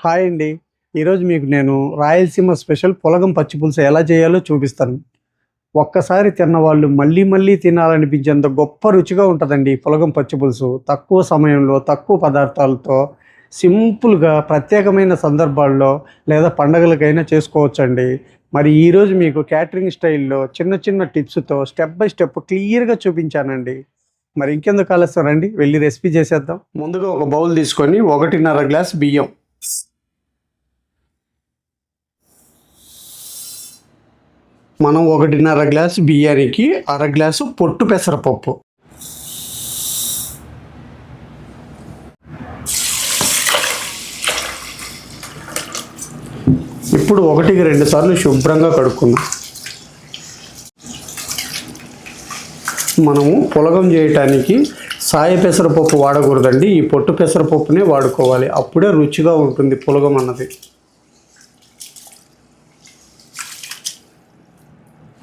Hi అండి. ఈరోజు మీకు నేను రాయలసీమ స్పెషల్ పులగం పచ్చి పులుసు ఎలా చేయాలో చూపిస్తాను. ఒక్కసారి తిన్న వాళ్ళు మళ్ళీ మళ్ళీ తినాలనిపించేంత గొప్ప రుచిగా ఉంటుందండి ఈ పులగం పచ్చి పులుసు. తక్కువ సమయంలో తక్కువ పదార్థాలతో సింపుల్గా ప్రత్యేకమైన సందర్భాల్లో లేదా పండగలకైనా చేసుకోవచ్చండి. మరి ఈరోజు మీకు క్యాటరింగ్ స్టైల్లో చిన్న చిన్న టిప్స్తో స్టెప్ బై స్టెప్ క్లియర్గా చూపించానండి. మరి ఇంకెందుకు ఆలస్యం, రండి వెళ్ళి రెసిపీ చేసేద్దాం. ముందుగా ఒక బౌల్ తీసుకొని 1.5 గ్లాస్ బియ్యం, మనం 1.5 గ్లాసు బియ్యానికి 1/2 గ్లాసు పొట్టు పెసరపప్పు, ఇప్పుడు 1-2 సార్లు శుభ్రంగా కడుక్కుందాం. మనము పులగం చేయటానికి సాయ పెసరపప్పు వాడకూడదండి, ఈ పొట్టు పెసరపప్పునే వాడుకోవాలి. అప్పుడే రుచిగా ఉంటుంది పులగం అన్నది.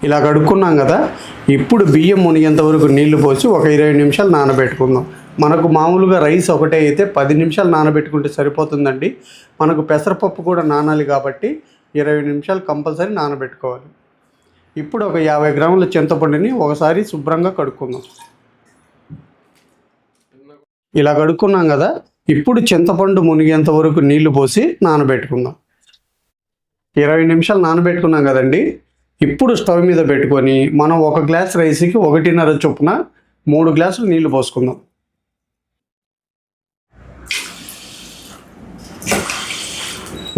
ఇలా కడుక్కున్నాం కదా, ఇప్పుడు బియ్యం మునిగేంత వరకు నీళ్లు పోసి ఒక 20 నిమిషాలు నానబెట్టుకుందాం. మనకు మామూలుగా రైస్ ఒకటే అయితే 10 నిమిషాలు నానబెట్టుకుంటే సరిపోతుందండి. మనకు పెసరపప్పు కూడా నానాలి కాబట్టి 20 నిమిషాలు కంపల్సరీ నానబెట్టుకోవాలి. ఇప్పుడు ఒక 50 గ్రాముల చింతపండుని ఒకసారి శుభ్రంగా కడుక్కుందాం. ఇలా కడుక్కున్నాం కదా, ఇప్పుడు చింతపండు మునిగేంత వరకు నీళ్లు పోసి నానబెట్టుకుందాం. 20 నిమిషాలు నానబెట్టుకున్నాం కదండి. ఇప్పుడు స్టవ్ మీద పెట్టుకొని మనం 1 గ్లాస్ రైస్కి 1.5 చొప్పున 3 గ్లాసులు నీళ్లు పోసుకుందాం.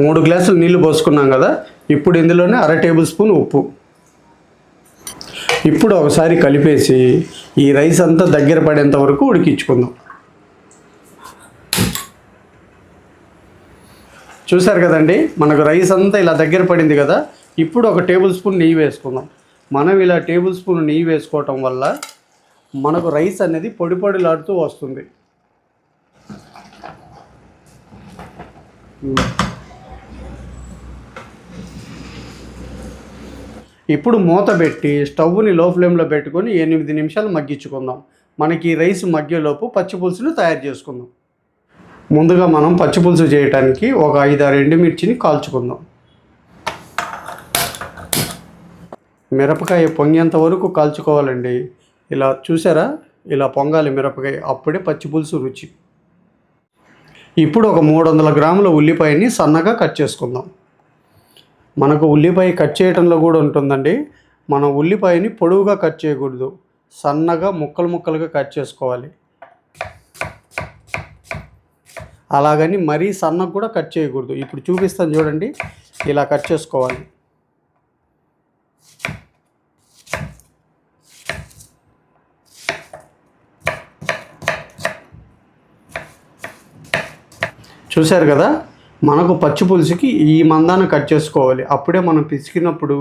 మూడు గ్లాసులు నీళ్లు పోసుకున్నాం కదా, ఇప్పుడు ఇందులోనే 1/2 టేబుల్ స్పూన్ ఉప్పు. ఇప్పుడు ఒకసారి కలిపేసి ఈ రైస్ అంతా దగ్గర పడేంత వరకు ఉడికించుకుందాం. చూసారు కదండి, మనకు రైస్ అంతా ఇలా దగ్గర పడింది కదా. ఇప్పుడు 1 టేబుల్ స్పూన్ నెయ్యి వేసుకుందాం. మనం ఇలా టేబుల్ స్పూన్ నెయ్యి వేసుకోవటం వల్ల మనకు రైస్ అనేది పొడి పొడిలాడుతూ వస్తుంది. ఇప్పుడు మూత పెట్టి స్టవ్ని లో ఫ్లేమ్లో పెట్టుకొని 8 నిమిషాలు మగ్గించుకుందాం. మనకి ఈ రైస్ మగ్గేలోపు పచ్చి పులుసును తయారు చేసుకుందాం. ముందుగా మనం పచ్చి పులుసు చేయడానికి ఒక 5-6 ఎండుమిర్చిని కాల్చుకుందాం. మిరపకాయ పొంగేంత వరకు కాల్చుకోవాలండి. ఇలా చూసారా, ఇలా పొంగాలి మిరపకాయ, అప్పుడే పచ్చి పులుసు రుచి. ఇప్పుడు ఒక 300 గ్రాముల ఉల్లిపాయని సన్నగా కట్ చేసుకుందాం. మనకు ఉల్లిపాయ కట్ చేయడంలో కూడా ఉంటుందండి. మనం ఉల్లిపాయని పొడవుగా కట్ చేయకూడదు, సన్నగా ముక్కలు ముక్కలుగా కట్ చేసుకోవాలి. అలాగని మరీ సన్నగా కూడా కట్ చేయకూడదు. ఇప్పుడు చూపిస్తాను చూడండి, ఇలా కట్ చేసుకోవాలి. చూశారు కదా, మనకు పచ్చి పులుసుకి ఈ మందాన్ని కట్ చేసుకోవాలి. అప్పుడే మనం పిసికినప్పుడు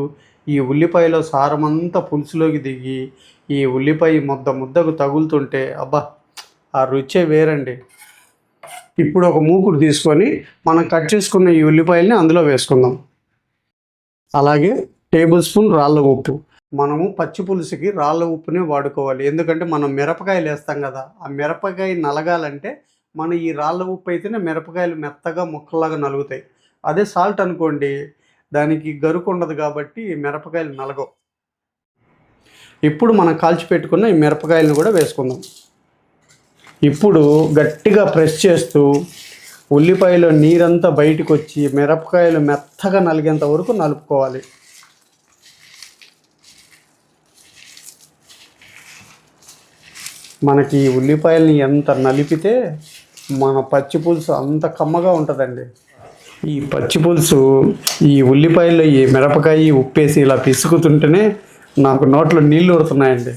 ఈ ఉల్లిపాయలో సారం అంతా పులుసులోకి దిగి ఈ ఉల్లిపాయ ముద్దకు తగులుతుంటే అబ్బా, ఆ రుచే వేరండి. ఇప్పుడు ఒక మూకుడు తీసుకొని మనం కట్ చేసుకున్న ఈ ఉల్లిపాయల్ని అందులో వేసుకుందాం. అలాగే టేబుల్ స్పూన్ రాళ్ళ ఉప్పు. మనము పచ్చి పులుసుకి రాళ్ళ ఉప్పునే వాడుకోవాలి. ఎందుకంటే మనం మిరపకాయలు వేస్తాం కదా, ఆ మిరపకాయ నలగాలంటే మన ఈ రాళ్ళ ఉప్పు అయితేనే మిరపకాయలు మెత్తగా ముక్కలాగా నలుగుతాయి. అదే సాల్ట్ అనుకోండి, దానికి గరుకు ఉండదు కాబట్టి మిరపకాయలు నలగవు. ఇప్పుడు మనం కాల్చి పెట్టుకున్న ఈ మిరపకాయలను కూడా వేసుకుందాం. ఇప్పుడు గట్టిగా ప్రెస్ చేస్తూ ఉల్లిపాయలో నీరంతా బయటకు వచ్చి మిరపకాయలు మెత్తగా నలిగేంత వరకు నలుపుకోవాలి. మనకి ఈ ఉల్లిపాయలని ఎంత నలిపితే మన పచ్చి పులుసు అంత కమ్మగా ఉంటుందండి. ఈ పచ్చి పులుసు ఈ ఉల్లిపాయల్లో ఈ మిరపకాయ ఉప్పేసి ఇలా పిసుకుతుంటేనే నాకు నోట్లో నీళ్ళు ఊరుతున్నాయండి.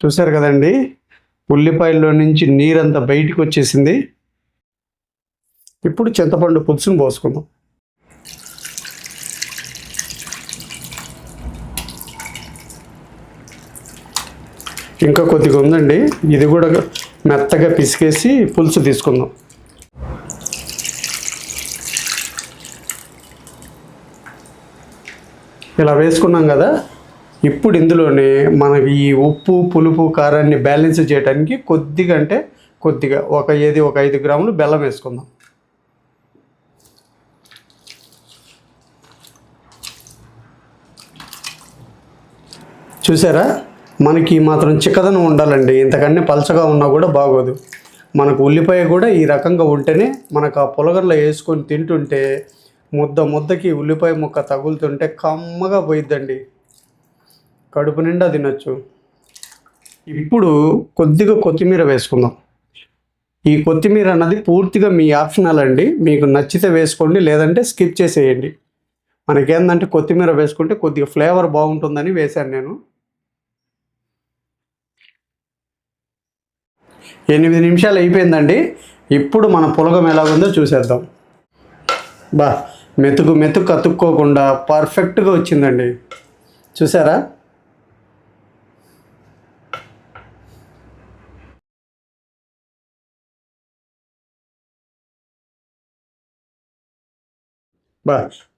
చూశారు కదండి, ఉల్లిపాయల్లో నుంచి నీరంతా బయటకు వచ్చేసింది. ఇప్పుడు చింతపండు పులుసును పోసుకుందాం. ఇంకా కొద్దిగా ఉందండి, ఇది కూడా మెత్తగా పిసికేసి పులుసు తీసుకుందాం. ఇలా వేసుకున్నాం కదా, ఇప్పుడు ఇందులోనే మనకి ఈ ఉప్పు పులుపు కారాన్ని బ్యాలెన్స్ చేయడానికి కొద్దిగా ఒక 5 గ్రాములు బెల్లం వేసుకుందాం. చూసారా, మనకి మాత్రం చిక్కదనం ఉండాలండి. ఇంతకన్నా పలచగా ఉన్నా కూడా బాగోదు. మనకు ఉల్లిపాయ కూడా ఈ రకంగా ఉంటేనే మనకు ఆ పులగర్లో వేసుకొని తింటుంటే ముద్దకి ఉల్లిపాయ ముక్క తగులుతుంటే కమ్మగా పోయిద్దండి, కడుపు నిండా తినొచ్చు. ఇప్పుడు కొద్దిగా కొత్తిమీర వేసుకుందాం. ఈ కొత్తిమీర అన్నది పూర్తిగా మీ ఆప్షనల్ అండి. మీకు నచ్చితే వేసుకోండి, లేదంటే స్కిప్ చేసేయండి. మనకేందంటే కొత్తిమీర వేసుకుంటే కొద్దిగా ఫ్లేవర్ బాగుంటుందని వేశాను నేను. 8 నిమిషాలు అయిపోయిందండి. ఇప్పుడు మన పులగం ఎలాగుందో చూసేద్దాం. మెతుకు అతుక్కోకుండా పర్ఫెక్ట్గా వచ్చిందండి. చూసారా?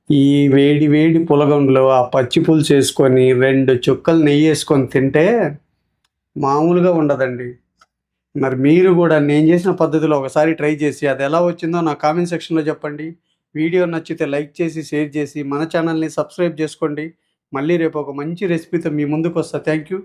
ఈ వేడి పులగంలో ఆ పచ్చి పులుసు వేసుకొని 2 చుక్కలు నెయ్యి వేసుకొని తింటే మామూలుగా ఉండదండి. మరి మీరు కూడా నేను చేసిన పద్ధతిలో ఒకసారి ట్రై చేసి అది ఎలా వచ్చిందో నా కామెంట్ సెక్షన్లో చెప్పండి. వీడియో నచ్చితే లైక్ చేసి, షేర్ చేసి మన ఛానల్ని సబ్స్క్రైబ్ చేసుకోండి. మళ్ళీ రేపు ఒక మంచి రెసిపీతో మీ ముందుకు వస్తా. Thank you.